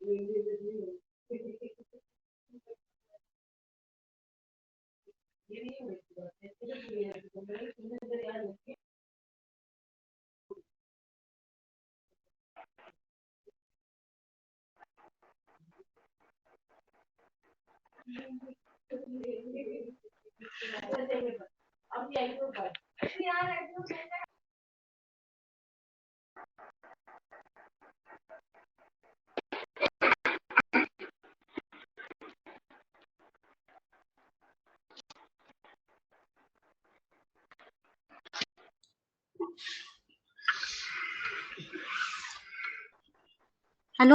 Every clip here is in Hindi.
Hello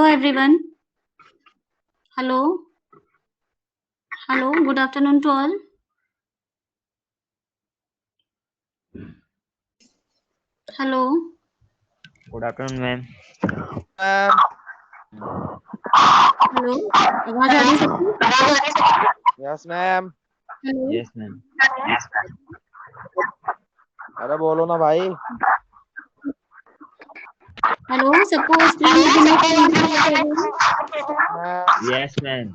everyone. Hello. Good afternoon to all. Hello. Good afternoon, ma'am. Hello, आवाज आ रही है सबको? Yes ma'am. Hello. Yes, ma'am. अरे बोलो ना भाई। हेलो, सबको स्क्रीन में Yes, ma'am.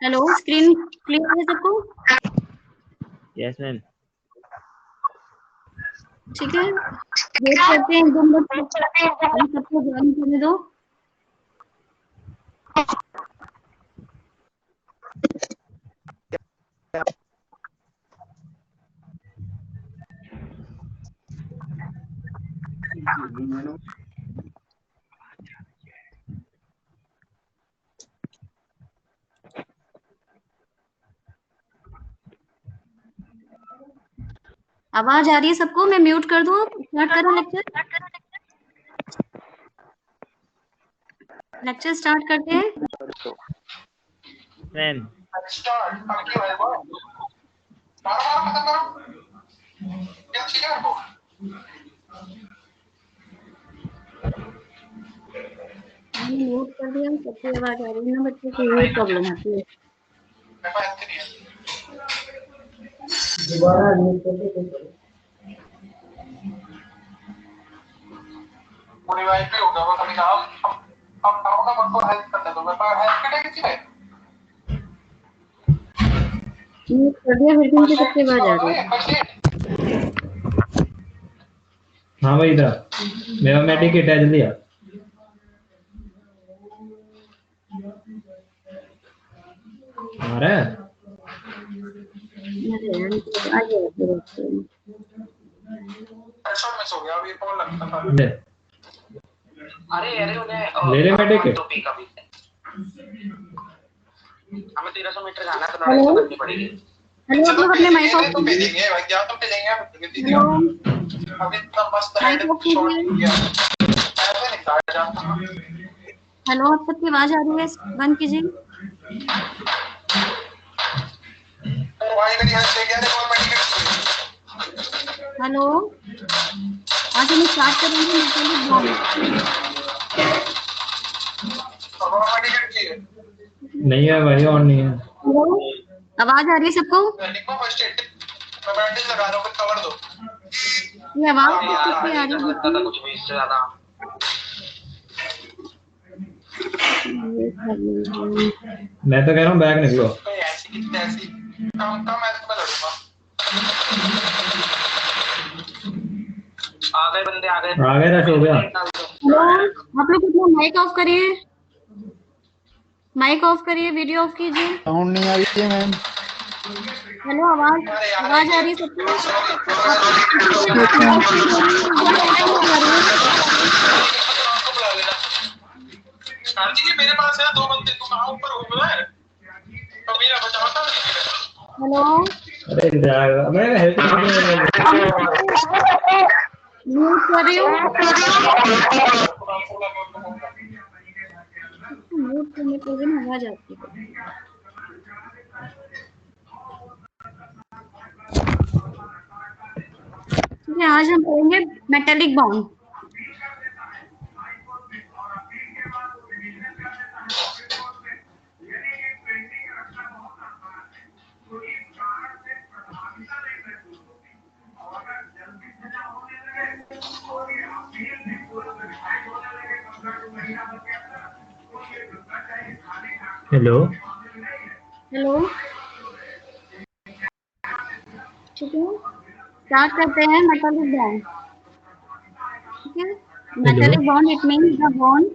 Hello, screen clear है सबको? Yes, ma'am. ठीक है, वेट करते हैं 2 मिनट, हम सबको ज्वाइन करने दो। आवाज आ रही है सबको? मैं म्यूट कर दूं? स्टार्ट करो लेक्चर स्टार्ट करते हैं। Ma'am. मैंने म्यूट कर दिया, सबकी आवाज आ रही है ना बच्चों को, ये प्रॉब्लम होती है। दोबारा म्यूट कर दे। पूरी वाइफ पे होगा वो कभी काम अब ना मत को हेल्प करने दो मैं हेल्प करने की चीज म्यूट कर दिया, फिर भी सबकी आवाज आ रही है। हाँ भाई इधर मेरा मेडिकेट है, जल्दी आ। आ रहा है? हेडशॉट मिस हो गया अभी कॉल लगता था। अरे उन्हें ले ले मेडिकेट। हमें 1300 मीटर जाना है तो लड़ाई तो करनी पड़ेगी। हेलो, आप लोग अपने माइक ऑफ तो भेजेंगे भाई क्या तो भेजेंगे हेलो, अभी इतना मस्त माइक ऑफ शॉट कीजिए। किया ऐसे निकाल जाता हेलो, आप सबकी आवाज आ रही है? बंद कीजिए। भाई मेरी हेल्प ले गया देखो मेडिकेट हेलो, आज हम स्टार्ट करेंगे मेटालिक बॉन्ड। मेडिकेट चाहिए नहीं है भाई, और नहीं है। हेलो, आवाज आ रही है सबको? लिखो फर्स्ट एड मैं बैंडेज लगा रहा हूं फिर कवर दो ये आवाज किसकी आ रही है? कुछ भी इससे ज्यादा मैं तो कह रहा हूँ बैग निकलो। ऐसी कितने ऐसी कम ऐसे में लड़ूंगा आ गए बंदे आ गए रश हो गया। हेलो, आप लोग अपना माइक ऑफ करिए, माइक ऑफ करिए, वीडियो ऑफ कीजिए। साउंड नहीं आ रही है मैम। हेलो, आवाज आ रही है सबको? मेरे पास है 2 बंदे तू कहां ऊपर हो गया है तो मेरा बचाता नहीं हेलो, अरे मैं हेल्प म्यूट कर रही हूँ। म्यूट करने पर भी ना आवाज आती है। ठीक है, आज हम करेंगे मेटालिक बॉन्ड। हेलो। हेलो, ठीक है, स्टार्ट करते हैं मेटालिक बॉन्ड। ठीक है, hello. Metallic bond it means the bond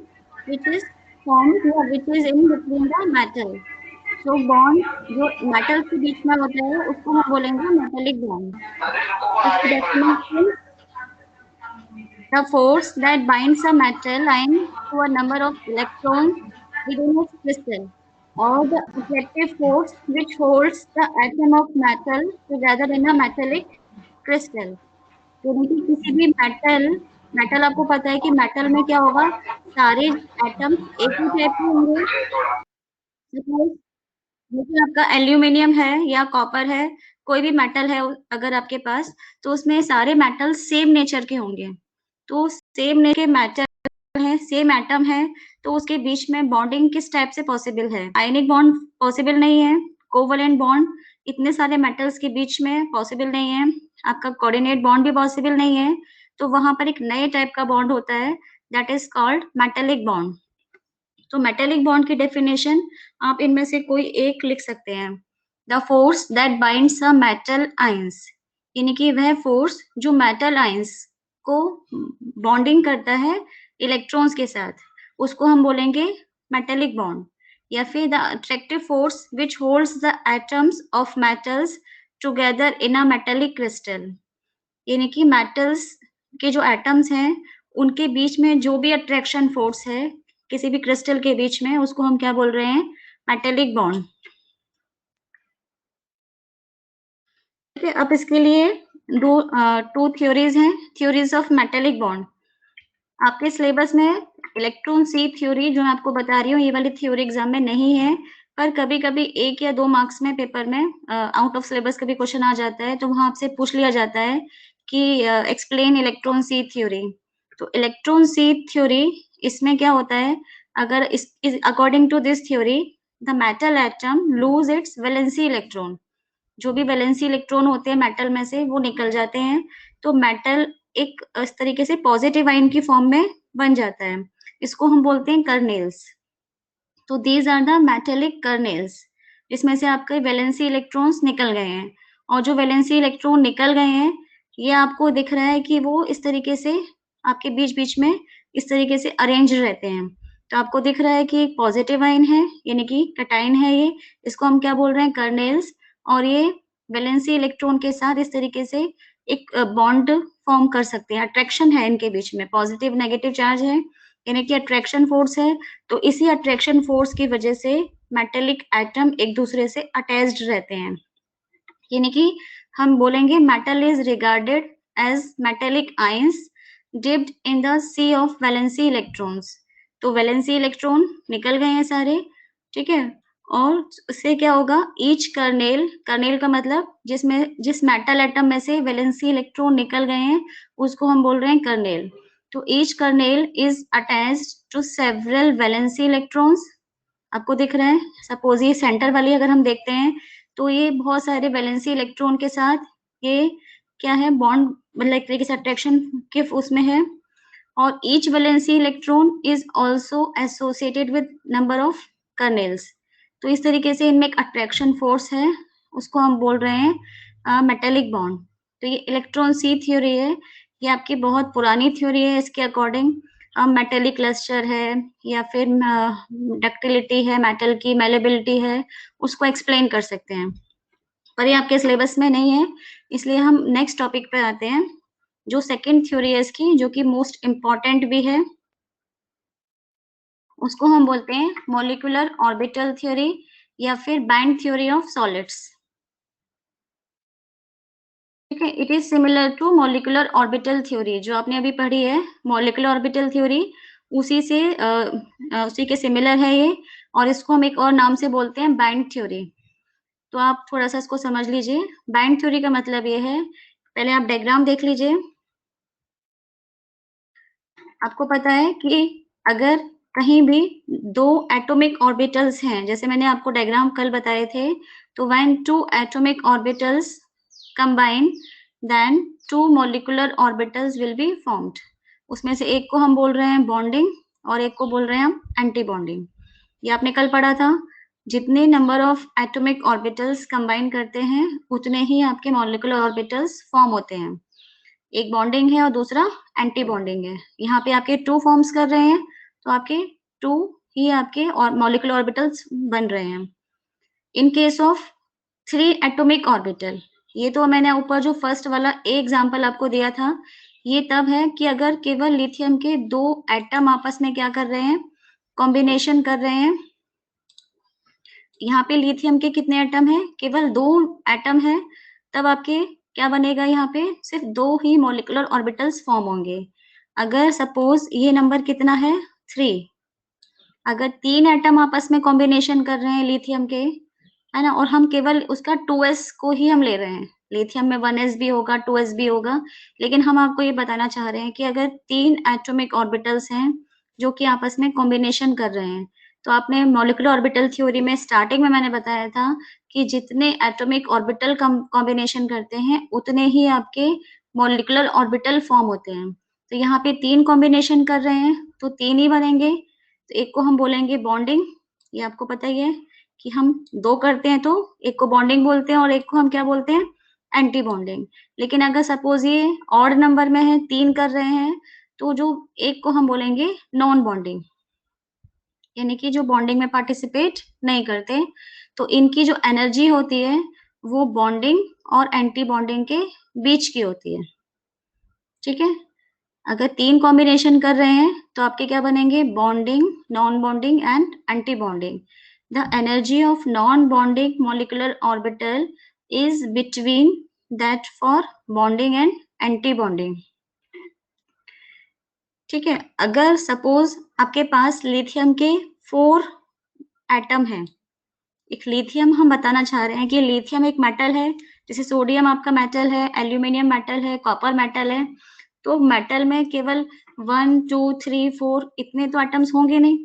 which is formed या which is in between the metal। तो बॉन्ड जो मेटल के बीच में होता है उसको हम बोलेंगे मेटालिक बॉन्ड। इसकी definition, the force that binds a metal ion to a number of electrons within its crystal, or the attractive force which holds the atom of metal together in a metallic crystal। यानी कि किसी भी मेटल मेटल आपको पता है कि मेटल में क्या होगा, सारे एटम्स एक ही टाइप के होंगे। Suppose जैसे आपका एल्यूमिनियम है या कॉपर है, कोई भी मेटल है अगर आपके पास, तो उसमें सारे मेटल सेम नेचर के होंगे। तो सेम नेचर के मेटल है, सेम एटम है, तो उसके बीच में बॉन्डिंग किस टाइप से पॉसिबल है? आयनिक बॉन्ड पॉसिबल नहीं है, कोवलेंट बॉन्ड इतने सारे मेटल्स के बीच में पॉसिबल नहीं है, आपका कोऑर्डिनेट बॉन्ड भी पॉसिबल नहीं है। तो वहां पर एक नए टाइप का बॉन्ड होता है, that is called metallic bond. तो मेटेलिक बॉन्ड की डेफिनेशन आप इनमें से कोई एक लिख सकते हैं, the force that binds a metal ions, यानी कि वह फोर्स जो मेटल आयंस को बॉन्डिंग करता है इलेक्ट्रॉन्स के साथ, उसको हम बोलेंगे मेटेलिक बॉन्ड। या फिर the attractive force which holds the atoms of metals together in a metallic crystal, यानी कि मेटल्स के जो एटम्स हैं उनके बीच में जो भी अट्रैक्शन फोर्स है किसी भी क्रिस्टल के बीच में, उसको हम क्या बोल रहे हैं? Metallic bond. ठीक है, अब इसके लिए टू थ्योरीज हैं, थ्योरीज ऑफ मेटेलिक बॉन्ड। आपके सिलेबस में इलेक्ट्रॉन सी थ्योरी जो मैं आपको बता रही हूँ, ये वाली थ्योरी एग्जाम में नहीं है, पर कभी कभी 1 या 2 मार्क्स में पेपर में आउट ऑफ सिलेबस कभी क्वेश्चन आ जाता है, तो वहां आपसे पूछ लिया जाता है कि एक्सप्लेन इलेक्ट्रॉन सी थ्योरी। तो इलेक्ट्रॉन सी थ्योरी इसमें क्या होता है, अगर इस according to this theory the metal atom lose its valency electron, जो भी वैलेंसी इलेक्ट्रॉन होते हैं मेटल में से वो निकल जाते हैं, तो मेटल एक इस तरीके से पॉजिटिव आयन की फॉर्म में बन जाता है, इसको हम बोलते हैं कर्नेल्स। तो these are the metallic kernels, जिसमें से आपके वैलेंसी इलेक्ट्रॉन्स निकल गए हैं, और जो वैलेंसी इलेक्ट्रॉन निकल गए हैं ये आपको दिख रहा है कि वो इस तरीके से आपके बीच बीच में इस तरीके से अरेंज रहते हैं। तो आपको दिख रहा है कि एक पॉजिटिव आयन है यानी कि कैटायन है ये, इसको हम क्या बोल रहे हैं? कर्नेल्स। और ये वैलेंसी इलेक्ट्रॉन के साथ इस तरीके से एक बॉन्ड फॉर्म कर सकते हैं, अट्रैक्शन है इनके बीच में, पॉजिटिव नेगेटिव चार्ज है यानी कि अट्रैक्शन फोर्स है। तो इसी अट्रैक्शन फोर्स की वजह से मेटेलिक एटम एक दूसरे से अटैच्ड रहते हैं, यानी कि हम बोलेंगे metal is regarded as metallic ions dipped in the sea of valency electrons. तो वैलेंसी इलेक्ट्रॉन निकल गए हैं सारे, ठीक है, और उससे क्या होगा, ईच कर्नेल, कर्नेल का मतलब जिस मेटल एटम में से वैलेंसी इलेक्ट्रॉन निकल गए हैं उसको हम बोल रहे हैं कर्नेल। तो each kernel is attached to several valency electrons. आपको दिख रहा है, सपोज ये सेंटर वाली अगर हम देखते हैं तो ये बहुत सारे वैलेंसी इलेक्ट्रॉन के साथ ये क्या है, बॉन्ड मतलब एक तरीके से अट्रैक्शन के उसमें है, और each valency electron is also associated with number of kernels. तो इस तरीके से इनमें एक अट्रैक्शन फोर्स है, उसको हम बोल रहे हैं मेटेलिक बॉन्ड। तो ये इलेक्ट्रॉन सी थ्योरी है, ये आपकी बहुत पुरानी थ्योरी है, इसके अकॉर्डिंग मेटेलिक क्लस्टर है या फिर डक्टिलिटी है मेटल की, मेलेबिलिटी है, उसको एक्सप्लेन कर सकते हैं, पर ये आपके सिलेबस में नहीं है। इसलिए हम नेक्स्ट टॉपिक पे आते हैं, जो सेकंड थ्योरी है इसकी, जो कि मोस्ट इम्पॉर्टेंट भी है, उसको हम बोलते हैं मॉलिक्यूलर ऑर्बिटल थ्योरी या फिर बैंड थ्योरी ऑफ सॉलिड्स। ठीक है, it is similar to molecular orbital theory जो आपने अभी पढ़ी है, मॉलिक्यूलर ऑर्बिटल थ्योरी उसी से उसी के सिमिलर है ये, और इसको हम एक और नाम से बोलते हैं बैंड थ्योरी। तो आप थोड़ा सा इसको समझ लीजिए, बैंड थ्योरी का मतलब ये है, पहले आप डायग्राम देख लीजिए। आपको पता है कि अगर कहीं भी 2 एटॉमिक ऑर्बिटल्स हैं, जैसे मैंने आपको डायग्राम कल बताए थे, तो when 2 atomic orbitals combine then 2 molecular orbitals will be formed. उसमें से एक को हम बोल रहे हैं बॉन्डिंग और एक को बोल रहे हैं हम एंटी बॉन्डिंग। ये आपने कल पढ़ा था। जितने number of atomic orbitals combine करते हैं उतने ही आपके मॉलिक्यूलर ऑर्बिटल्स फॉर्म होते हैं। एक बॉन्डिंग है और दूसरा एंटी बॉन्डिंग है। यहाँ पे आपके 2 फॉर्म्स कर रहे हैं तो आपके 2 ही आपके और मॉलिक्यूलर ऑर्बिटल्स बन रहे हैं। In case of 3 atomic orbital, ये तो मैंने ऊपर जो फर्स्ट वाला एग्जांपल आपको दिया था, ये तब है कि अगर केवल लिथियम के 2 एटम आपस में क्या कर रहे हैं, कॉम्बिनेशन कर रहे हैं। यहाँ पे लिथियम के कितने एटम हैं, केवल 2 एटम है, तब आपके क्या बनेगा, यहाँ पे सिर्फ 2 ही मॉलिक्यूलर ऑर्बिटल्स फॉर्म होंगे। अगर सपोज ये नंबर कितना है 3, अगर 3 एटम आपस में कॉम्बिनेशन कर रहे हैं लिथियम के, है ना, और हम केवल उसका 2s को ही हम ले रहे हैं, लिथियम में 1s भी होगा 2s भी होगा, लेकिन हम आपको ये बताना चाह रहे हैं कि अगर 3 एटॉमिक ऑर्बिटल्स हैं जो कि आपस में कॉम्बिनेशन कर रहे हैं, तो आपने मॉलिक्यूलर ऑर्बिटल थ्योरी में स्टार्टिंग में मैंने बताया था कि जितने एटॉमिक ऑर्बिटल कॉम्बिनेशन करते हैं उतने ही आपके मॉलिक्यूलर ऑर्बिटल फॉर्म होते हैं। तो यहाँ पे 3 कॉम्बिनेशन कर रहे हैं तो 3 ही बनेंगे। तो एक को हम बोलेंगे बॉन्डिंग, ये आपको पता ही है कि हम 2 करते हैं तो एक को बॉन्डिंग बोलते हैं और एक को हम क्या बोलते हैं, एंटी बॉन्डिंग। लेकिन अगर सपोज ये ऑड नंबर में है, 3 कर रहे हैं, तो जो एक को हम बोलेंगे नॉन बॉन्डिंग, यानी कि जो बॉन्डिंग में पार्टिसिपेट नहीं करते। तो इनकी जो एनर्जी होती है वो बॉन्डिंग और एंटी बॉन्डिंग के बीच की होती है। ठीक है, अगर 3 कॉम्बिनेशन कर रहे हैं तो आपके क्या बनेंगे, bonding, non bonding and anti bonding. The energy of non bonding molecular orbital is between that for bonding and anti bonding. ठीक है, अगर सपोज आपके पास लिथियम के 4 एटम है, एक लिथियम हम बताना चाह रहे हैं कि लिथियम एक मेटल है, जैसे सोडियम आपका मेटल है, एल्यूमिनियम मेटल है, कॉपर मेटल है। तो मेटल में केवल 1 2 3 4 इतने तो एटम्स होंगे नहीं,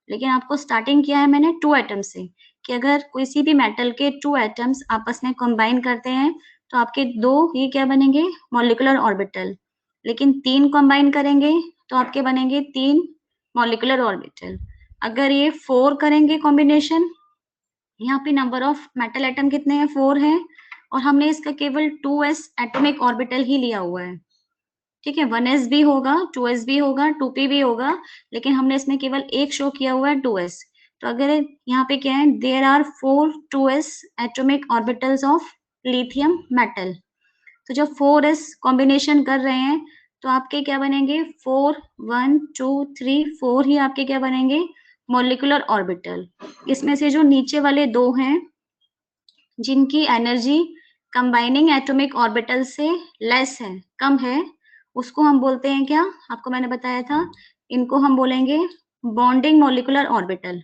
लेकिन आपको स्टार्टिंग किया है मैंने 2 एटम से, कि अगर किसी भी मेटल के 2 एटम्स आपस में कंबाइन करते हैं तो आपके 2 ही क्या बनेंगे, मॉलिक्यूलर ऑर्बिटल। लेकिन 3 कंबाइन करेंगे तो आपके बनेंगे 3 मॉलिक्यूलर ऑर्बिटल। अगर ये 4 करेंगे कॉम्बिनेशन, यहाँ पे नंबर ऑफ मेटल एटम कितने हैं, 4 हैं, और हमने इसका केवल 2s एटॉमिक ऑर्बिटल ही लिया हुआ है। ठीक है, 1s भी होगा, 2s भी होगा, 2p भी होगा, लेकिन हमने इसमें केवल एक शो किया हुआ है 2s। तो अगर यहाँ पे क्या है, there are 4 2s atomic orbitals of lithium metal. तो जब 4s कॉम्बिनेशन कर रहे हैं तो आपके क्या बनेंगे, 4 1 2 3 4 ही आपके क्या बनेंगे, मॉलिक्यूलर ऑर्बिटल। इसमें से जो नीचे वाले 2 हैं जिनकी एनर्जी कंबाइनिंग एटॉमिक ऑर्बिटल से लेस है, कम है, उसको हम बोलते हैं क्या, आपको मैंने बताया था, इनको हम बोलेंगे बॉन्डिंग मॉलिक्यूलर ऑर्बिटल।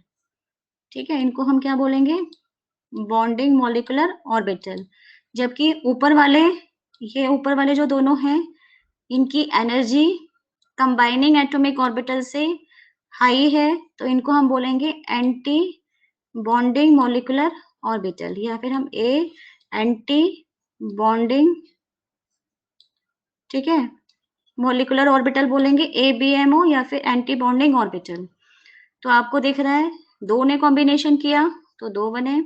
ठीक है, इनको हम क्या बोलेंगे, बॉन्डिंग मॉलिक्यूलर ऑर्बिटल। जबकि ऊपर वाले, ये ऊपर वाले जो दोनों हैं, इनकी एनर्जी कंबाइनिंग एटॉमिक ऑर्बिटल से हाई है, तो इनको हम बोलेंगे एंटी बॉन्डिंग मॉलिक्यूलर ऑर्बिटल, या फिर हम एंटी बॉन्डिंग, ठीक है, मॉलिक्यूलर ऑर्बिटल बोलेंगे, ABMO या फिर एंटी बॉन्डिंग ऑर्बिटल। तो आपको दिख रहा है 2 ने कॉम्बिनेशन किया तो 2 बने,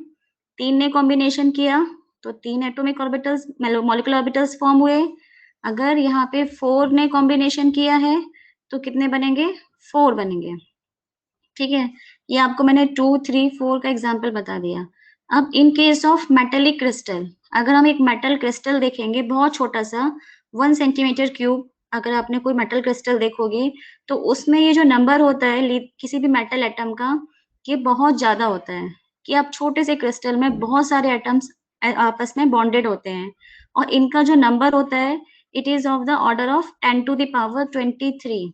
3 ने कॉम्बिनेशन किया तो 3 atomic orbitals molecular orbitals form हुए। अगर यहाँ पे 4 ने कॉम्बिनेशन किया है तो कितने बनेंगे, 4 बनेंगे। ठीक है, ये आपको मैंने 2 3 4 का एग्जाम्पल बता दिया। अब in case of metallic crystal, अगर हम एक मेटल क्रिस्टल देखेंगे बहुत छोटा सा 1 सेंटीमीटर क्यूब, अगर आपने कोई मेटल क्रिस्टल देखोगे तो उसमें ये जो नंबर होता है किसी भी मेटल एटम का, ये बहुत ज्यादा होता है, कि आप छोटे से क्रिस्टल में बहुत सारे एटम्स आपस में बॉन्डेड होते हैं, और इनका जो नंबर होता है it is of the order of 10 to the power 23।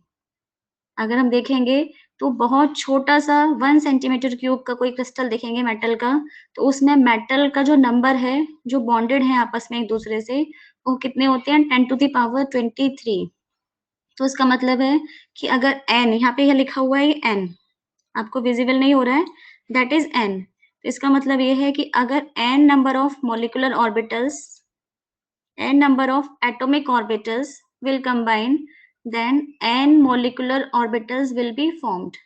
अगर हम देखेंगे तो बहुत छोटा सा 1 सेंटीमीटर क्यूब का कोई क्रिस्टल देखेंगे मेटल का, तो उसमें मेटल का जो नंबर है जो बॉन्डेड है आपस में एक दूसरे से, वो कितने होते हैं, 10 to the power 23। तो इसका मतलब है कि अगर n, यहाँ पे लिखा हुआ है n, आपको विजिबल नहीं हो रहा है, दैट इज n। तो इसका मतलब ये है कि अगर n number of molecular orbitals, n number of atomic orbitals will combine, then n molecular orbitals will be formed।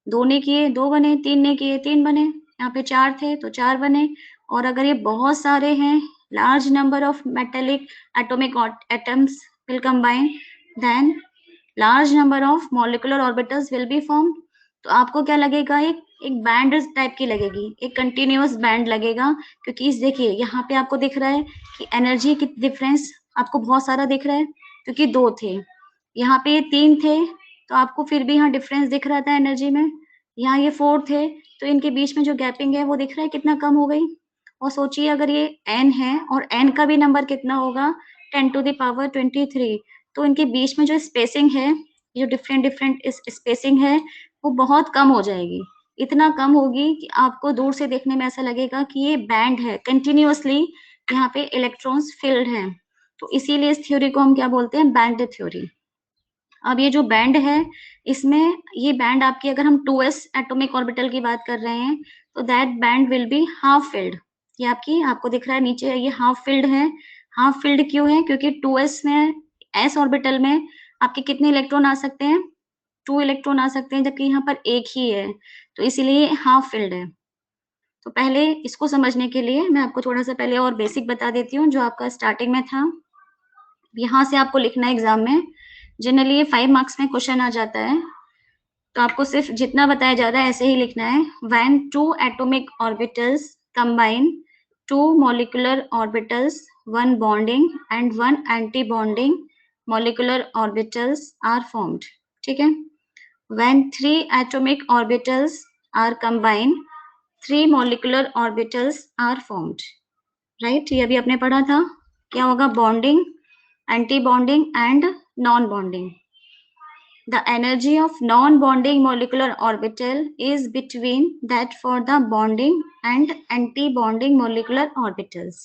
2 ने किए 2 बने, 3 ने किए 3 बने, यहाँ पे 4 थे तो 4 बने, और अगर ये बहुत सारे हैं, large number of metallic atomic atoms will combine, then large number of molecular orbitals will be formed. तो आपको क्या लगेगा, एक बैंड टाइप की लगेगी, एक कंटिन्यूअस बैंड लगेगा, क्योंकि इस देखिए यहाँ पे आपको दिख रहा है कि एनर्जी की डिफरेंस आपको बहुत सारा दिख रहा है, क्योंकि 2 थे, यहाँ पे ये 3 थे, तो आपको फिर भी यहाँ डिफरेंस दिख रहा था एनर्जी में। यहाँ ये 4 थे, तो इनके बीच में जो गैपिंग है वो दिख रहा है कितना कम हो गई। और सोचिए अगर ये n है और n का भी नंबर कितना होगा, 10⁻23, तो इनके बीच में जो स्पेसिंग है, जो डिफरेंट स्पेसिंग है, वो बहुत कम हो जाएगी। इतना कम होगी कि आपको दूर से देखने में ऐसा लगेगा कि ये बैंड है, कंटिन्यूअसली यहाँ पे इलेक्ट्रॉन्स फिल्ड हैं। तो इसीलिए इस थ्योरी को हम क्या बोलते हैं, बैंड थ्योरी। अब ये जो बैंड है, इसमें ये बैंड आपकी, अगर हम 2s एटॉमिक ऑर्बिटल की बात कर रहे हैं, तो that band will be half filled. ये आपको दिख रहा है नीचे, ये हाफ फिल्ड है। हाफ फिल्ड क्यों है, क्योंकि 2s में, s ऑर्बिटल में आपके कितने इलेक्ट्रॉन आ सकते हैं, 2 इलेक्ट्रॉन आ सकते हैं, जबकि यहाँ पर एक ही है, तो इसीलिए हाफ फिल्ड है। तो पहले इसको समझने के लिए मैं आपको थोड़ा सा पहले और बेसिक बता देती हूँ, जो आपका स्टार्टिंग में था। यहाँ से आपको लिखना है एग्जाम में, जनरली ये 5 मार्क्स में क्वेश्चन आ जाता है, तो आपको सिर्फ जितना बताया जा रहा है ऐसे ही लिखना है। When 2 atomic orbitals combine, 2 molecular orbitals, 1 bonding and 1 anti bonding molecular orbitals are formed. ठीक है। When 3 atomic orbitals are combined, 3 molecular orbitals are formed. Right? ये अभी आपने पढ़ा था, क्या होगा, bonding, anti-bonding and non-bonding. The energy of non-bonding molecular orbital is between that for the bonding and anti-bonding molecular orbitals.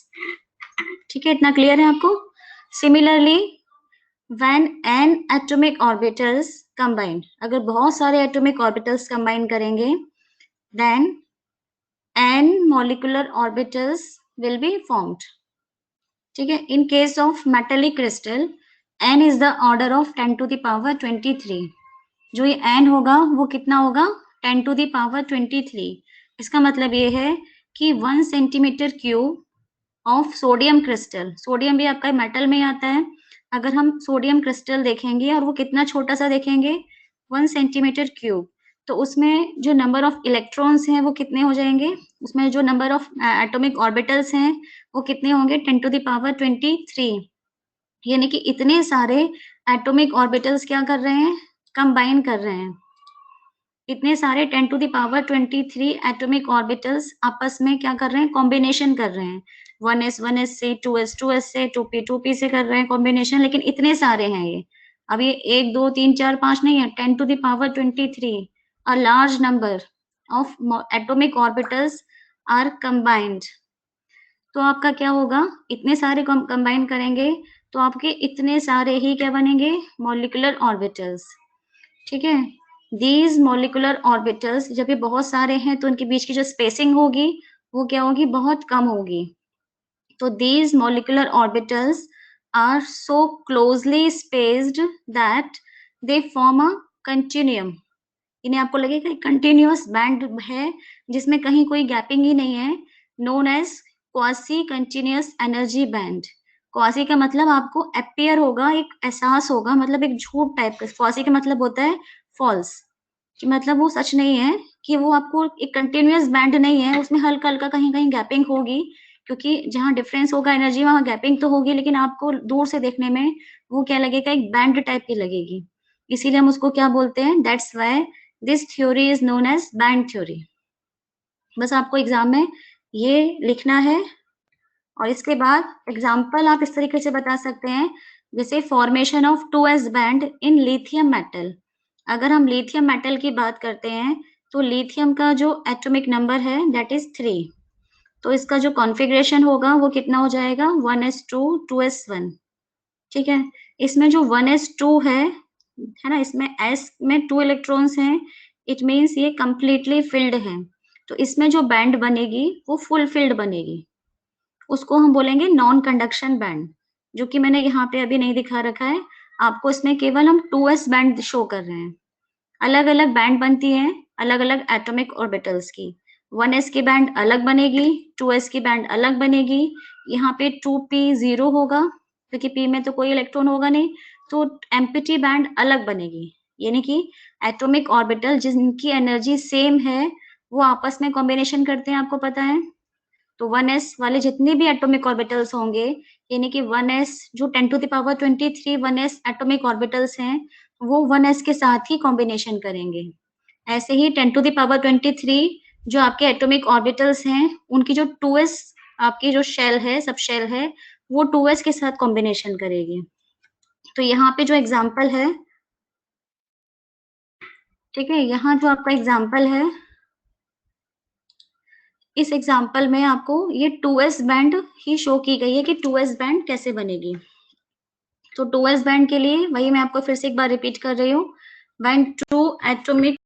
ठीक है, इतना क्लियर है आपको? Similarly, when n atomic orbitals combine, अगर बहुत सारे atomic orbitals combine करेंगे, then n molecular orbitals will be formed. ठीक है। In case of metallic crystal, n is the order of 10⁻23. जो ये n होगा वो कितना होगा, 10⁻23। इसका मतलब ये है कि 1 centimetre cube of sodium crystal, sodium भी आपका मेटल में आता है, अगर हम सोडियम क्रिस्टल देखेंगे और वो कितना छोटा सा देखेंगे, 1 सेंटीमीटर क्यूब, तो उसमें जो नंबर ऑफ इलेक्ट्रॉन्स हैं वो कितने हो जाएंगे, उसमें जो नंबर ऑफ एटॉमिक ऑर्बिटल्स हैं वो कितने होंगे, 10⁻23। यानी कि इतने सारे एटॉमिक ऑर्बिटल्स क्या कर रहे हैं, कंबाइन कर रहे हैं। इतने सारे 10⁻23 एटॉमिक ऑर्बिटल्स आपस में क्या कर रहे हैं, कॉम्बिनेशन कर रहे हैं। 1s से 2s से 2p से कर रहे हैं कॉम्बिनेशन, लेकिन इतने सारे हैं ये। अब ये 1 2 3 4 5 नहीं है, 10⁻23, a large number of atomic orbitals are combined. तो आपका क्या होगा, इतने सारे कंबाइन करेंगे तो आपके इतने सारे ही क्या बनेंगे, मॉलिक्यूलर ऑर्बिटल्स। ठीक है। These molecular orbitals, जब ये बहुत सारे हैं तो उनके बीच की जो स्पेसिंग होगी वो क्या होगी, बहुत कम होगी। तो these molecular orbitals are so closely spaced that they form a continuum. इन्हें आपको लगेगा कंटिन्यूअस बैंड है जिसमें कहीं कोई गैपिंग ही नहीं है, known as quasi continuous energy band. Quasi का मतलब आपको अपीयर होगा, एक एहसास होगा, मतलब एक झूठ टाइप का। क्वासी का मतलब होता है फॉल्स, कि मतलब वो सच नहीं है, कि वो आपको एक कंटिन्यूअस बैंड नहीं है, उसमें हल्का हल्का कहीं कहीं गैपिंग होगी, क्योंकि जहाँ डिफरेंस होगा एनर्जी वहां गैपिंग तो होगी, लेकिन आपको दूर से देखने में वो क्या लगेगा, एक बैंड टाइप की लगेगी। इसीलिए हम उसको क्या बोलते हैं, that's why this theory is known as band theory. बस आपको एग्जाम में ये लिखना है, और इसके बाद एग्जाम्पल आप इस तरीके से बता सकते हैं, जैसे formation of 2s band in lithium metal. अगर हम लिथियम मेटल की बात करते हैं तो लिथियम का जो एटॉमिक नंबर है दैट इज 3, तो इसका जो कॉन्फ़िगरेशन होगा वो कितना हो जाएगा, 1s2 2s1। ठीक है। इसमें जो 1s2 है ना, इसमें s में 2 इलेक्ट्रॉन्स हैं, इट मीन्स ये कंप्लीटली फिल्ड है, तो इसमें जो बैंड बनेगी वो फुल फिल्ड बनेगी, उसको हम बोलेंगे नॉन कंडक्शन बैंड, जो कि मैंने यहाँ पे अभी नहीं दिखा रखा है आपको। इसमें केवल हम 2s बैंड शो कर रहे हैं। अलग अलग बैंड बनती हैं अलग अलग एटॉमिक ऑर्बिटल्स की, 1s की बैंड अलग बनेगी, 2s की बैंड अलग बनेगी, यहाँ पे 2p 0 होगा क्योंकि p में तो कोई इलेक्ट्रॉन होगा नहीं, तो एम्प्टी बैंड अलग बनेगी, यानी कि एटॉमिक ऑर्बिटल जिनकी एनर्जी सेम है वो आपस में कॉम्बिनेशन करते हैं, आपको पता है। तो 1s वाले जितने भी एटॉमिक ऑर्बिटल्स होंगे, यानी कि 1s जो 10 to the power 23 1s atomic orbitals हैं, वो 1s के साथ ही कॉम्बिनेशन करेंगे। ऐसे ही 10 टू द पावर 23 जो आपके एटॉमिक ऑर्बिटल्स हैं, उनकी जो 2s आपकी जो शेल है, सब शेल है, वो 2s के साथ कॉम्बिनेशन करेगी। तो यहाँ पे जो एग्जाम्पल है, ठीक है, यहाँ जो आपका एग्जाम्पल है, इस एग्जाम्पल में आपको ये 2s बैंड ही शो की गई है कि 2s बैंड कैसे बनेगी। तो 2s बैंड के लिए वही मैं आपको फिर से एक बार रिपीट कर रही हूँ, when two atomic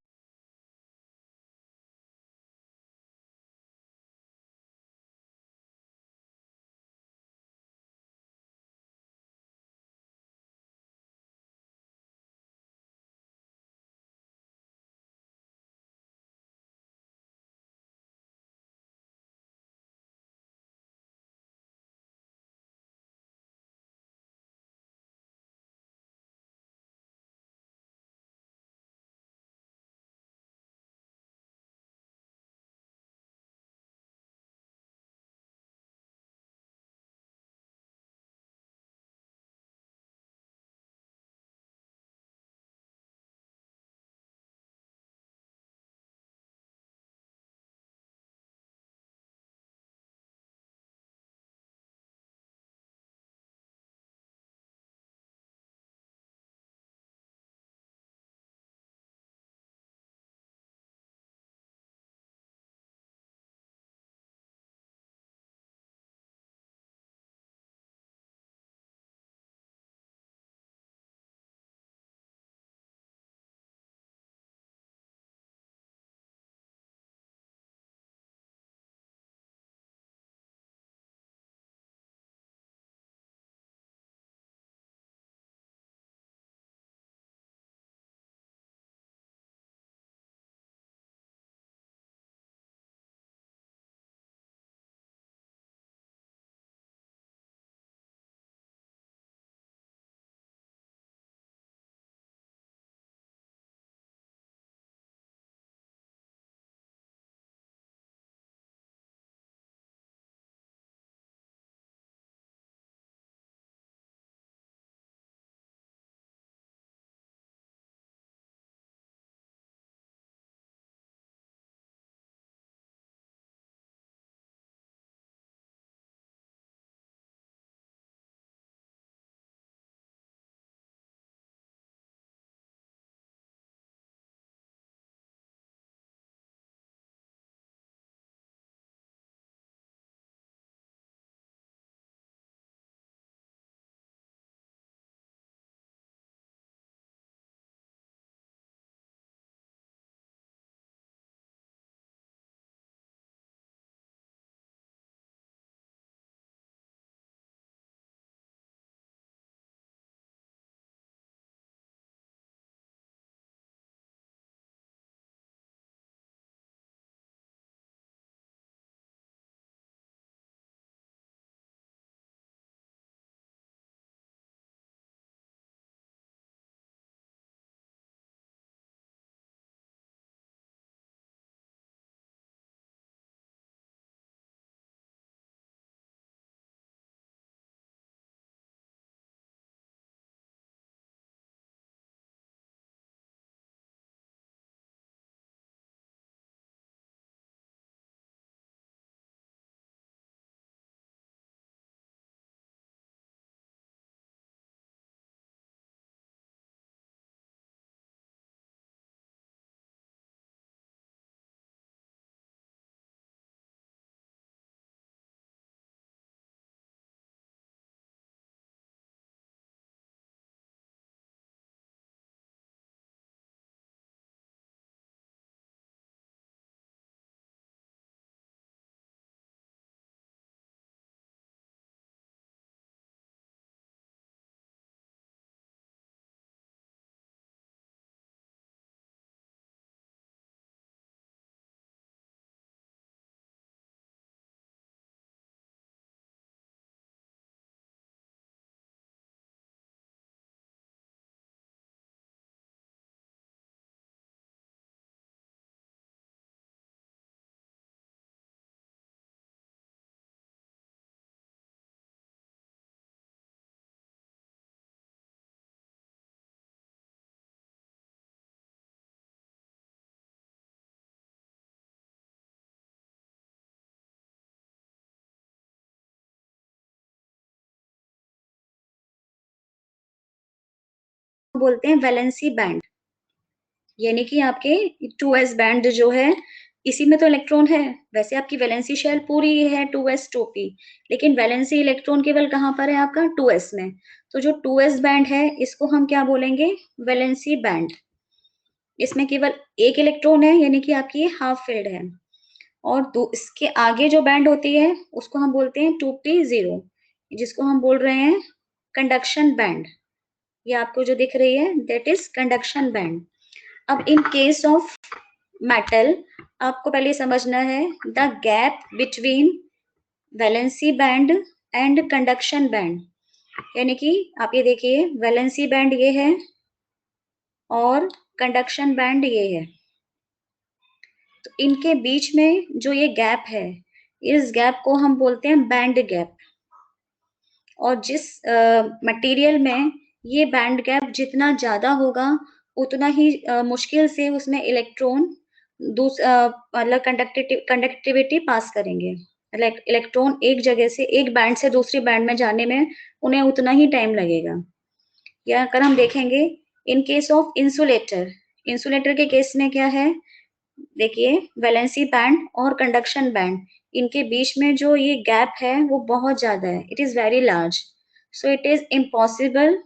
बोलते हैं वैलेंसी बैंड, यानी कि आपके 2s बैंड जो है इसी में तो इलेक्ट्रॉन है। वैसे आपकी वैलेंसी शेल पूरी है 2s 2p, लेकिन वैलेंसी इलेक्ट्रॉन केवल कहाँ पर है आपका 2s में। तो जो 2s बैंड है इसको हम क्या बोलेंगे, वैलेंसी बैंड। इसमें केवल एक इलेक्ट्रॉन है, यानी कि आपकी ये हाफ फिल्ड है। और दो इसके आगे जो बैंड होती है उसको हम बोलते हैं 2p0, जिसको हम बोल रहे हैं कंडक्शन बैंड। ये आपको जो दिख रही है दैट इज कंडक्शन बैंड। अब इन केस ऑफ मेटल आपको पहले समझना है the gap between valency band and conduction band, यानी कि आप ये देखिए वैलेंसी बैंड ये है और कंडक्शन बैंड ये है। तो इनके बीच में जो ये गैप है इस गैप को हम बोलते हैं बैंड गैप। और जिस मटेरियल में ये बैंड गैप जितना ज्यादा होगा उतना ही मुश्किल से उसमें इलेक्ट्रॉन मतलब कंडक्टिविटी पास करेंगे। इलेक्ट्रॉन एक जगह से एक बैंड से दूसरी बैंड में जाने में उन्हें उतना ही टाइम लगेगा। या अगर हम देखेंगे in case of insulator, insulator के केस में क्या है, देखिए वैलेंसी बैंड और कंडक्शन बैंड इनके बीच में जो ये गैप है वो बहुत ज्यादा है, it is very large. So it is impossible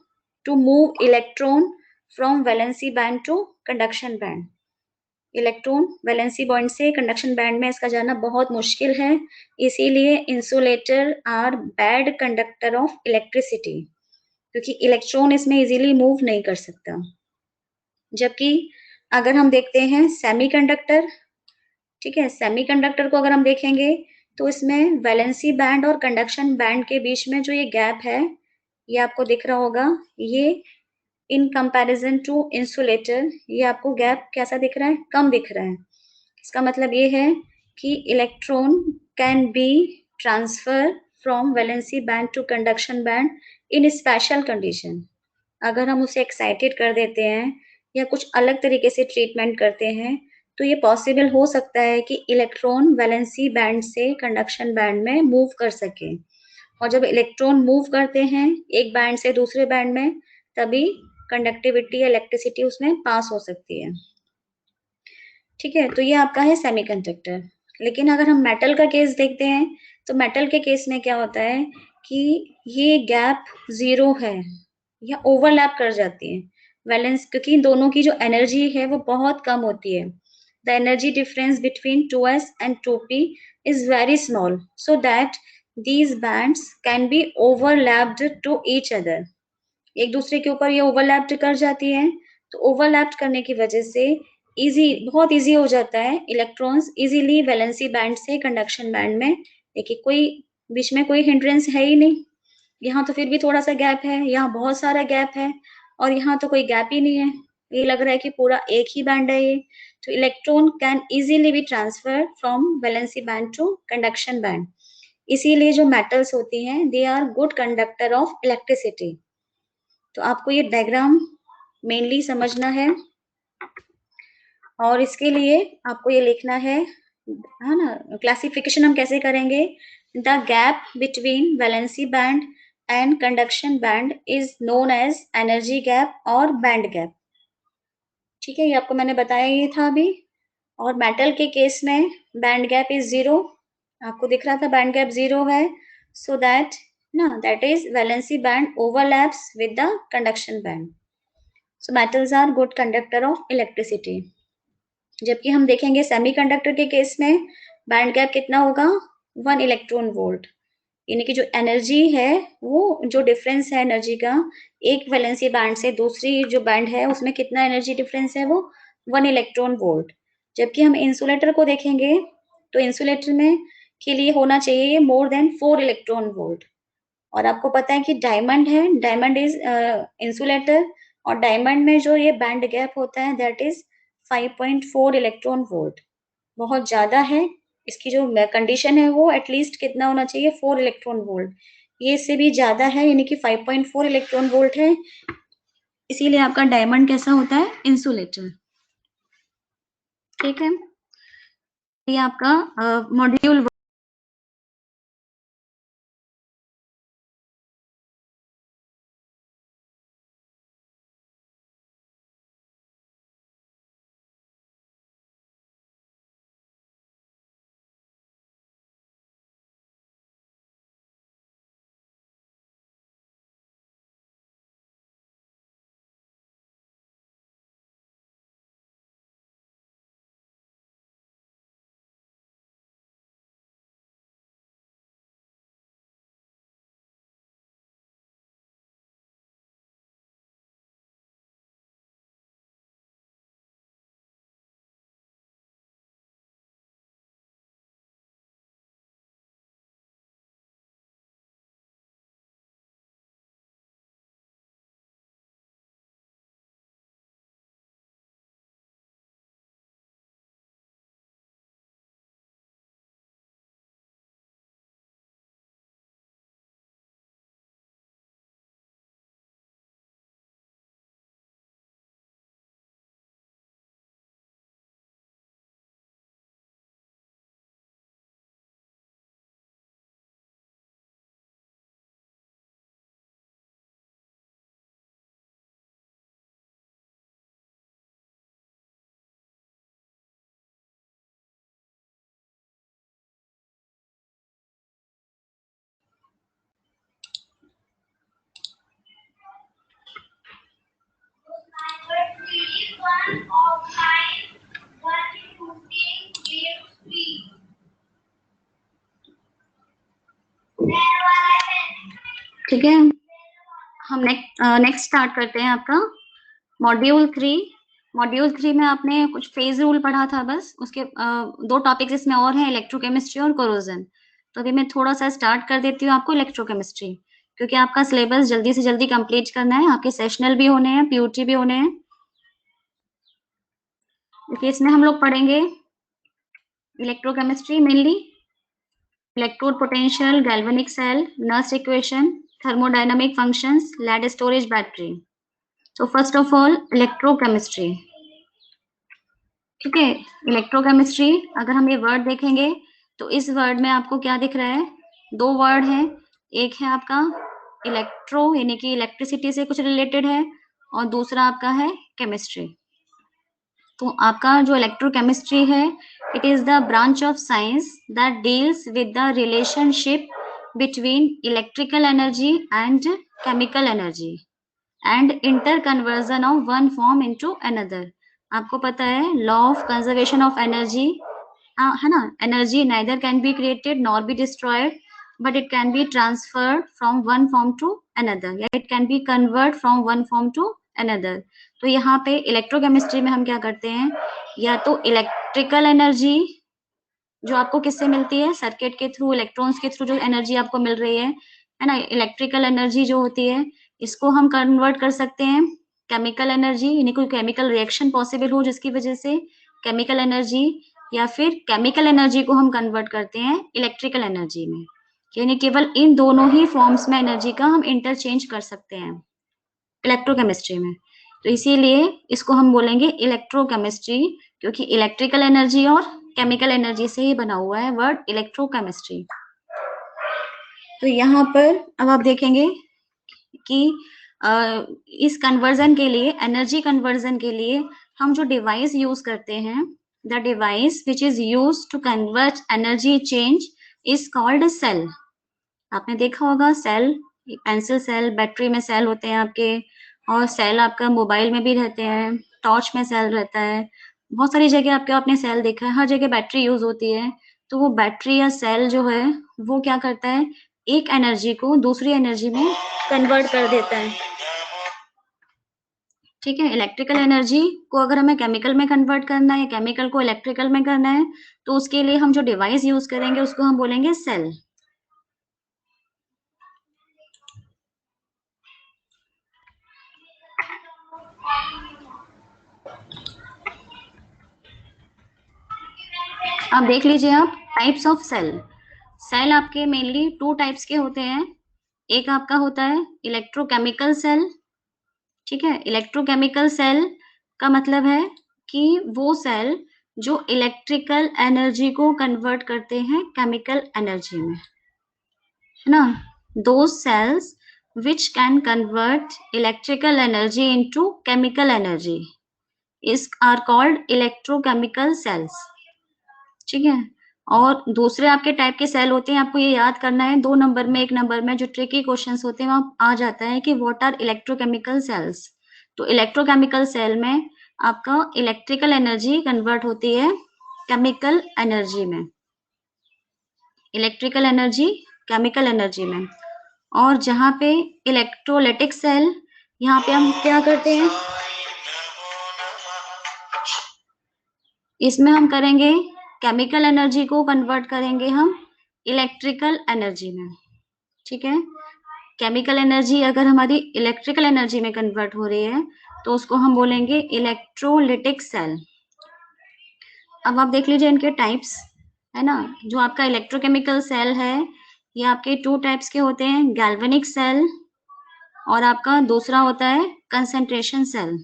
to move electron from valency band to conduction band. Electron valency bond से कंडक्शन बैंड में इसका जाना बहुत मुश्किल है, इसीलिए insulator are bad conductor of electricity, क्योंकि इलेक्ट्रॉन इसमें इजीली मूव नहीं कर सकता। जबकि अगर हम देखते हैं सेमीकंडक्टर, ठीक है, सेमीकंडक्टर को अगर हम देखेंगे तो इसमें वैलेंसी बैंड और कंडक्शन बैंड के बीच में जो ये गैप है ये आपको दिख रहा होगा, ये इन कंपैरिजन टू इंसुलेटर ये आपको गैप कैसा दिख रहा है, कम दिख रहा है। इसका मतलब ये है कि electron can be transfer from valency band to conduction band in special condition. अगर हम उसे एक्साइटेड कर देते हैं या कुछ अलग तरीके से ट्रीटमेंट करते हैं तो ये पॉसिबल हो सकता है कि इलेक्ट्रॉन वैलेंसी बैंड से कंडक्शन बैंड में मूव कर सके। और जब इलेक्ट्रॉन मूव करते हैं एक बैंड से दूसरे बैंड में तभी कंडक्टिविटी इलेक्ट्रिसिटी उसमें पास हो सकती है। ठीक है, तो ये आपका है सेमीकंडक्टर। लेकिन अगर हम मेटल का केस देखते हैं तो मेटल के केस में क्या होता है कि ये गैप जीरो है या ओवरलैप कर जाती है वैलेंस, क्योंकि इन दोनों की जो एनर्जी है वो बहुत कम होती है। The energy difference between 2s and 2p is very small so that these bands can be overlapped to each other। एक दूसरे के ऊपर ये ओवरलैप्ड कर जाती है, तो ओवरलैप्ड करने की वजह से बहुत इजी हो जाता है इलेक्ट्रॉन्स इजीली वैलेंसी बैंड से कंडक्शन बैंड में। देखिए कोई बीच में कोई हिंड्रेंस है ही नहीं, यहाँ तो फिर भी थोड़ा सा गैप है, यहाँ बहुत सारा गैप है और यहाँ तो कोई गैप ही नहीं है, ये लग रहा है कि पूरा एक ही बैंड है ये। तो electron can easily be transfer from valency band to conduction band. इसीलिए जो मेटल्स होती हैं they are good conductor of electricity. तो आपको ये डायग्राम मेनली समझना है और इसके लिए आपको ये लिखना है ना, क्लासिफिकेशन हम कैसे करेंगे, the gap between valency band and conduction band is known as energy gap और बैंड गैप। ठीक है, ये आपको मैंने बताया ये था अभी। और मेटल के केस में बैंड गैप इज जीरो, आपको दिख रहा था बैंड गैप जीरो है, so that that is valency band overlaps with the conduction band. So metals are good conductor of electricity. जबकि हम देखेंगे सेमीकंडक्टर के केस में बैंड गैप कितना होगा, 1 इलेक्ट्रॉन वोल्ट, यानी कि जो एनर्जी है वो जो डिफरेंस है एनर्जी का एक वैलेंसी बैंड से दूसरी जो बैंड है उसमें कितना एनर्जी डिफरेंस है वो 1 इलेक्ट्रॉन वोल्ट। जबकि हम इंसुलेटर को देखेंगे तो इंसुलेटर में के लिए होना चाहिए मोर देन 4 इलेक्ट्रॉन वोल्ट। और आपको पता है कि डायमंड है, डायमंड इज इंसुलेटर और डायमंड में जो ये बैंड गैप होता है दैट इज 5.4 इलेक्ट्रॉन वोल्ट, बहुत ज्यादा है। इसकी जो कंडीशन है वो एटलीस्ट कितना होना चाहिए 4 इलेक्ट्रॉन वोल्ट, ये इससे भी ज्यादा है यानी कि 5.4 इलेक्ट्रॉन वोल्ट है। इसीलिए आपका डायमंड कैसा होता है, इंसुलेटर। ठीक है, ये आपका मॉड्यूल ठीक है, हम नेक्स्ट स्टार्ट करते हैं आपका मॉड्यूल 3। मॉड्यूल 3 में आपने कुछ फेज रूल पढ़ा था बस, उसके 2 टॉपिक्स इसमें और हैं, इलेक्ट्रोकेमिस्ट्री और कोरोजन। तो अभी मैं थोड़ा सा स्टार्ट कर देती हूँ आपको इलेक्ट्रोकेमिस्ट्री, क्योंकि आपका सिलेबस जल्दी से जल्दी कंप्लीट करना है, आपके सेशनल भी होने हैं, पीयूटी भी होने हैं। देखिए इसमें हम लोग पढ़ेंगे electrochemistry mainly, electrode potential, galvanic cell, Nernst equation, thermodynamic functions, lead storage battery. So first of all electrochemistry, ठीक है। इलेक्ट्रोकेमिस्ट्री अगर हम ये वर्ड देखेंगे तो इस वर्ड में आपको क्या दिख रहा है, 2 वर्ड हैं, एक है आपका इलेक्ट्रो यानी कि इलेक्ट्रिसिटी से कुछ रिलेटेड है, और दूसरा आपका है केमिस्ट्री। तो आपका जो इलेक्ट्रोकेमिस्ट्री है, it is the branch of science that deals with the relationship between electrical energy and chemical energy and inter conversion of one form into another. आपको पता है law of conservation of energy है ना, energy neither can be created nor be destroyed, but it can be transferred from one form to another, या it can be convert from one form to another. तो यहाँ पे इलेक्ट्रोकेमिस्ट्री में हम क्या करते हैं, या तो इलेक्ट्रिकल एनर्जी जो आपको किससे मिलती है, सर्किट के थ्रू, इलेक्ट्रॉन्स के थ्रू जो एनर्जी आपको मिल रही है ना, इलेक्ट्रिकल एनर्जी जो होती है, इसको हम कन्वर्ट कर सकते हैं केमिकल एनर्जी, यानी कोई केमिकल रिएक्शन पॉसिबल हो जिसकी वजह से केमिकल एनर्जी, या फिर केमिकल एनर्जी को हम कन्वर्ट करते हैं इलेक्ट्रिकल एनर्जी में, यानी केवल इन दोनों ही फॉर्म्स में एनर्जी का हम इंटरचेंज कर सकते हैं इलेक्ट्रोकेमिस्ट्री में। तो इसीलिए इसको हम बोलेंगे इलेक्ट्रोकेमिस्ट्री, क्योंकि इलेक्ट्रिकल एनर्जी और केमिकल एनर्जी से ही बना हुआ है वर्ड इलेक्ट्रोकेमिस्ट्री। तो यहाँ पर अब आप देखेंगे कि इस कन्वर्जन के लिए, एनर्जी कन्वर्जन के लिए हम जो डिवाइस यूज करते हैं, the device which is use to convert energy change is called cell. आपने देखा होगा सेल, पेंसिल सेल, बैटरी में सेल होते हैं आपके, और सेल आपका मोबाइल में भी रहते हैं, टॉर्च में सेल रहता है, बहुत सारी जगह आपके आपने सेल देखा है, हर जगह बैटरी यूज होती है। तो वो बैटरी या सेल जो है वो क्या करता है, एक एनर्जी को दूसरी एनर्जी में कन्वर्ट कर देता है, ठीक है। इलेक्ट्रिकल एनर्जी को अगर हमें केमिकल में कन्वर्ट करना है, केमिकल को इलेक्ट्रिकल में करना है, तो उसके लिए हम जो डिवाइस यूज करेंगे उसको हम बोलेंगे सेल। अब देख लीजिए आप टाइप्स ऑफ सेल। सेल आपके मेनली 2 टाइप्स के होते हैं, एक आपका होता है इलेक्ट्रोकेमिकल सेल, ठीक है। इलेक्ट्रोकेमिकल सेल का मतलब है कि वो सेल जो इलेक्ट्रिकल एनर्जी को कन्वर्ट करते हैं केमिकल एनर्जी में, है ना। Those cells which can convert electrical energy into chemical energy is are called electrochemical cells, ठीक है। और दूसरे आपके टाइप के सेल होते हैं, आपको ये याद करना है 2 नंबर में, 1 नंबर में जो ट्रिकी क्वेश्चंस होते हैं वहां आ जाता है कि व्हाट आर इलेक्ट्रोकेमिकल सेल्स। तो इलेक्ट्रोकेमिकल सेल में आपका इलेक्ट्रिकल एनर्जी कन्वर्ट होती है केमिकल एनर्जी में, इलेक्ट्रिकल एनर्जी केमिकल एनर्जी में। और जहां पे इलेक्ट्रोलाइटिक सेल, यहाँ पे हम क्या करते हैं, इसमें हम करेंगे केमिकल एनर्जी को कन्वर्ट करेंगे हम इलेक्ट्रिकल एनर्जी में, ठीक है। केमिकल एनर्जी अगर हमारी इलेक्ट्रिकल एनर्जी में कन्वर्ट हो रही है तो उसको हम बोलेंगे इलेक्ट्रोलाइटिक सेल। अब आप देख लीजिए इनके टाइप्स, है ना। जो आपका इलेक्ट्रोकेमिकल सेल है ये आपके 2 टाइप्स के होते हैं, गैल्वेनिक सेल और आपका दूसरा होता है कंसंट्रेशन सेल।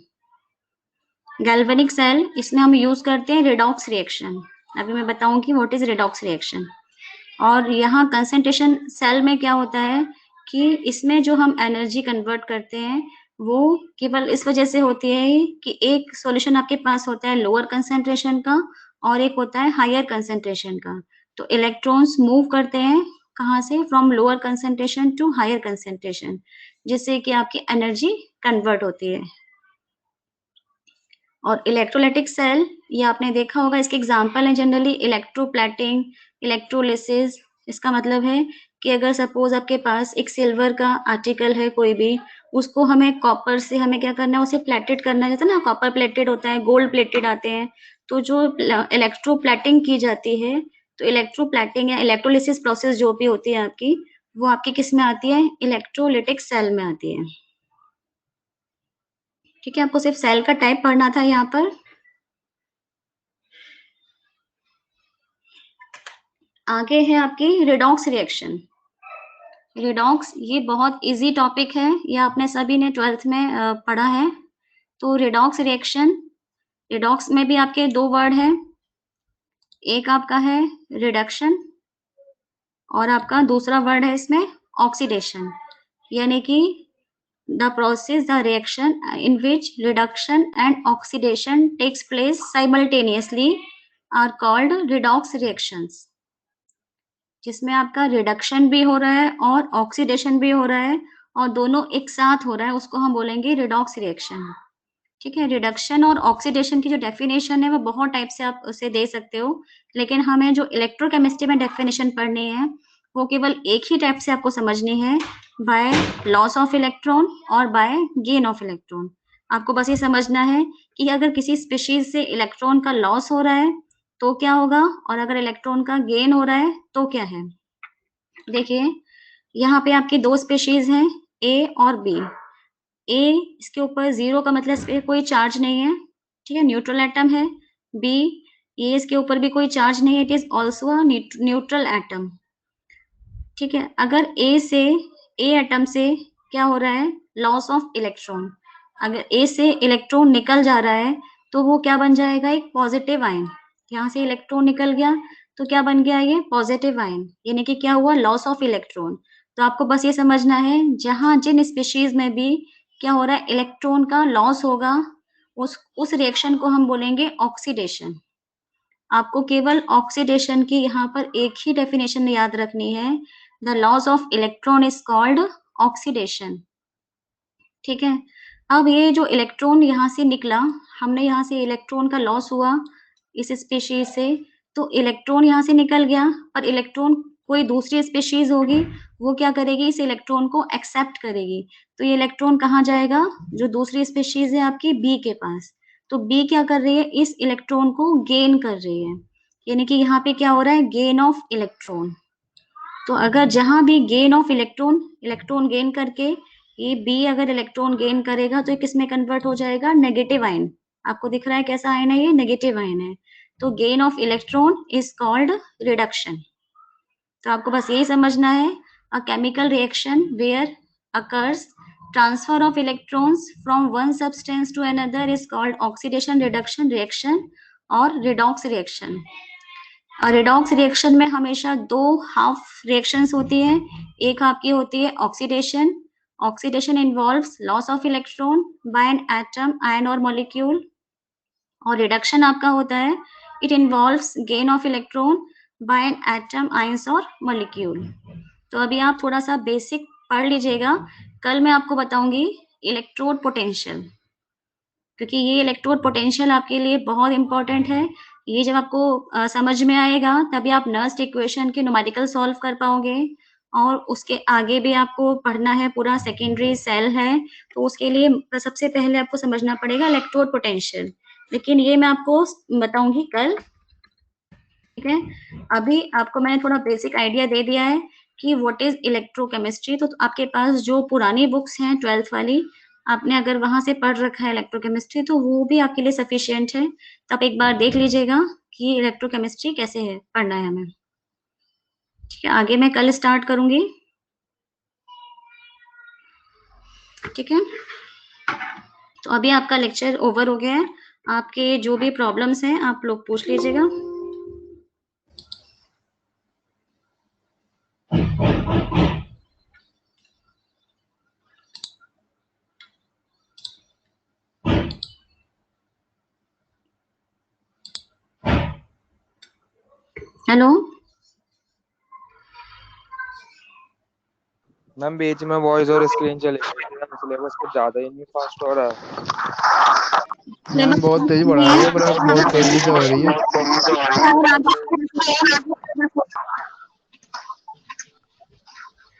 गैल्वेनिक सेल इसमें हम यूज करते हैं रिडॉक्स रिएक्शन, अभी मैं बताऊंगी व्हाट इज रिडॉक्स रिएक्शन। और यहाँ कंसंट्रेशन सेल में क्या होता है कि इसमें जो हम एनर्जी कन्वर्ट करते हैं वो केवल इस वजह से होती है कि एक सॉल्यूशन आपके पास होता है लोअर कंसंट्रेशन का और एक होता है हायर कंसंट्रेशन का। तो इलेक्ट्रॉन्स मूव करते हैं कहाँ से, from lower concentration to higher concentration, जिससे कि आपकी एनर्जी कन्वर्ट होती है। और इलेक्ट्रोलाइटिक सेल ये आपने देखा होगा, इसके एग्जांपल है जनरली इलेक्ट्रोप्लेटिंग, इलेक्ट्रोलिसिस। इसका मतलब है कि अगर सपोज आपके पास एक सिल्वर का आर्टिकल है कोई भी, उसको हमें कॉपर से हमें क्या करना है, उसे प्लेटेड करना है, जैसे ना कॉपर प्लेटेड होता है, गोल्ड प्लेटेड आते हैं, तो जो इलेक्ट्रोप्लेटिंग की जाती है, तो इलेक्ट्रोप्लेटिंग या इलेक्ट्रोलिसिस प्रोसेस जो भी होती है आपकी, वो आपकी किस में आती है, इलेक्ट्रोलिटिक सेल में आती है। ठीक है, आपको सिर्फ सेल का टाइप पढ़ना था यहाँ पर। आगे है आपकी रेडॉक्स रिएक्शन। रेडॉक्स ये बहुत इजी टॉपिक है, ये आपने सभी ने 12th में पढ़ा है। तो रेडॉक्स रिएक्शन, रेडॉक्स में भी आपके दो वर्ड हैं, एक आपका है रिडक्शन और आपका दूसरा वर्ड है इसमें ऑक्सीडेशन, यानी कि the process, the reaction in which reduction and oxidation takes place simultaneously are called redox reactions, जिसमें आपका रिडक्शन भी हो रहा है और ऑक्सीडेशन भी हो रहा है और दोनों एक साथ हो रहा है, उसको हम बोलेंगे रिडॉक्स रिएक्शन। ठीक है, रिडक्शन और ऑक्सीडेशन की जो डेफिनेशन है वो बहुत टाइप से आप उसे दे सकते हो, लेकिन हमें जो इलेक्ट्रोकेमिस्ट्री में डेफिनेशन पढ़नी है वो केवल एक ही टाइप से आपको समझनी है, बाय लॉस ऑफ इलेक्ट्रॉन और बाय गेन ऑफ इलेक्ट्रॉन। आपको बस ये समझना है कि अगर किसी स्पीशीज से इलेक्ट्रॉन का लॉस हो रहा है तो क्या होगा और अगर इलेक्ट्रॉन का गेन हो रहा है तो क्या है। देखिए यहाँ पे आपकी दो स्पीशीज हैं, ए और बी। ए इसके ऊपर 0 का मतलब इस पे कोई चार्ज नहीं है, ठीक है, न्यूट्रल एटम है। बी ये इसके ऊपर भी कोई चार्ज नहीं है, it is also a neutral atom. ठीक है, अगर ए एटम से क्या हो रहा है, लॉस ऑफ इलेक्ट्रॉन, अगर ए से इलेक्ट्रॉन निकल जा रहा है तो वो क्या बन जाएगा, एक पॉजिटिव आयन। यहाँ से इलेक्ट्रॉन निकल गया तो क्या बन गया, ये पॉजिटिव आयन, यानी कि क्या हुआ, लॉस ऑफ इलेक्ट्रॉन। तो आपको बस ये समझना है जहां जिन स्पीशीज में भी क्या हो रहा है, इलेक्ट्रॉन का लॉस होगा, उस रिएक्शन को हम बोलेंगे ऑक्सीडेशन। आपको केवल ऑक्सीडेशन की यहाँ पर एक ही डेफिनेशन याद रखनी है, the loss of electron is called oxidation. ठीक है, अब ये जो इलेक्ट्रॉन यहाँ से निकला, हमने यहाँ से इलेक्ट्रॉन का लॉस हुआ इस स्पीशीज से, तो इलेक्ट्रॉन यहाँ से निकल गया, पर इलेक्ट्रॉन कोई दूसरी स्पीशीज होगी वो क्या करेगी, इस इलेक्ट्रॉन को एक्सेप्ट करेगी। तो ये इलेक्ट्रॉन कहाँ जाएगा, जो दूसरी स्पीशीज है आपकी बी के पास। तो बी क्या कर रही है, इस इलेक्ट्रॉन को गेन कर रही है, यानी कि यहाँ पे क्या हो रहा है, गेन ऑफ इलेक्ट्रॉन। तो अगर जहां भी गेन ऑफ इलेक्ट्रॉन गेन करके ये बी अगर इलेक्ट्रॉन गेन करेगा तो ये किस में कन्वर्ट हो जाएगा, नेगेटिव आयन। आपको दिख रहा है कैसा आयन है, ये नेगेटिव आयन है। तो gain of electron is called reduction. तो आपको बस यही समझना है, a chemical reaction where occurs transfer of electrons from one substance to another is called oxidation reduction reaction और रिडॉक्स रिएक्शन। और रिडॉक्स रिएक्शन में हमेशा दो हाफ रिएक्शंस होती है, एक आपकी होती है oxidation. Oxidation involves loss of electron by an atom, ion और मॉलिक्यूल। और रिडक्शन आपका होता है, it involves gain of electron by an atom, ions और मॉलिक्यूल। तो अभी आप थोड़ा सा बेसिक पढ़ लीजिएगा, कल मैं आपको बताऊंगी इलेक्ट्रोड पोटेंशियल, क्योंकि ये इलेक्ट्रोड पोटेंशियल आपके लिए बहुत इंपॉर्टेंट है। ये जब आपको समझ में आएगा तभी आप नर्स्ट इक्वेशन के न्यूमेरिकल सॉल्व कर पाओगे, और उसके आगे भी आपको पढ़ना है, पूरा सेकेंडरी सेल है, तो उसके लिए सबसे पहले आपको समझना पड़ेगा इलेक्ट्रोड पोटेंशियल, लेकिन ये मैं आपको बताऊंगी कल। ठीक है, अभी आपको मैंने थोड़ा बेसिक आइडिया दे दिया है कि व्हाट इज इलेक्ट्रोकेमिस्ट्री। तो आपके पास जो पुरानी बुक्स हैं 12th वाली, आपने अगर वहां से पढ़ रखा है इलेक्ट्रोकेमिस्ट्री तो वो भी आपके लिए सफिशिएंट है। तो आप एक बार देख लीजिएगा कि इलेक्ट्रोकेमिस्ट्री कैसे है, पढ़ना है हमें। ठीक है, आगे मैं कल स्टार्ट करूंगी। ठीक है, तो अभी आपका लेक्चर ओवर हो गया है, आपके जो भी प्रॉब्लम्स हैं आप लोग पूछ लीजिएगा। हेलो मैम, बीच में वॉइस और स्क्रीन चली गई, सिलेबस कुछ ज्यादा ही नहीं फास्ट हो रहा है। मैम बहुत तेज बढ़ा रही है, पर बहुत तेजी से हो रही है।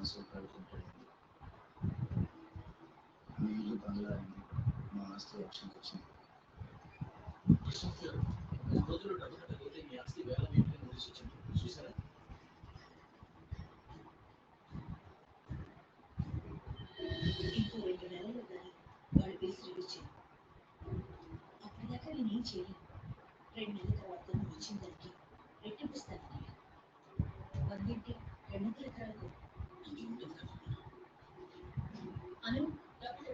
మనసు పడుకుంటుంది. మీ ఇల్లు బంగ్లా అయింది, మా ఆస్తి ఆప్షన్కి వచ్చింది. ప్రశాంత్ గారు, 3 రోజులు డబ్బు కట్టకపోతే మీ ఆస్తి వేల మీటర్లు నోటీస్ వచ్చింది చూసారా? ఇంకో 2 నెలలు కానీ వాడి బిల్స్ రిలీజ్ చేయి. అప్పటిదాకా నేనేం చేయలేను. 2 నెలల తర్వాత నువ్వు ఇచ్చిన దానికి రెట్టింపిస్తానని. 100కి 200 ఎకరాలకు ఇది ఉంటుంది కదా అను. డబ్బులు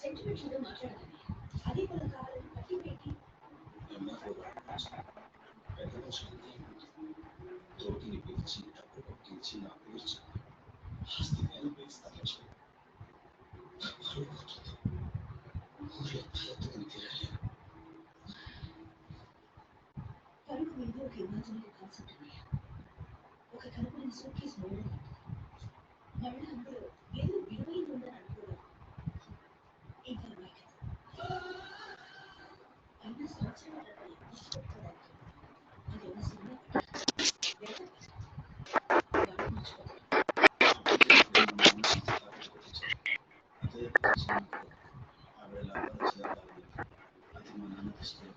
సెంటిమెంట్గా మాట్లాడాలని అదే పొలం కావాలని పట్టి పెట్టి పెద్ద కష్టంగా తోటిని పిలిచి డబ్బు కొట్టించి నా పేర్చి ఆస్తి వేలు వేస్తాను లక్ష్మి. ఊళ్ళో తలెత్తుకుని తిరగలేను. పరుగు మీద ఒక ఇమాజినరీ కాన్సెప్ట్ అన్నయ్య. ఒక కనుపని సూట్ కేసు మోయడం మళ్ళీ అందులో ఏదో విలువైంది ఉందని అనుకోవడం ఇంకా అమ్మాయి కదా. అయినా సంవత్సరాల తరబడి గుర్తుపెట్టుకోవడానికి అది ఉన్న సినిమా వాడు మర్చిపోతాడు. అదే ఆవిడ లాభాలు వచ్చేదాకా అది మా నాన్న తీసుకుని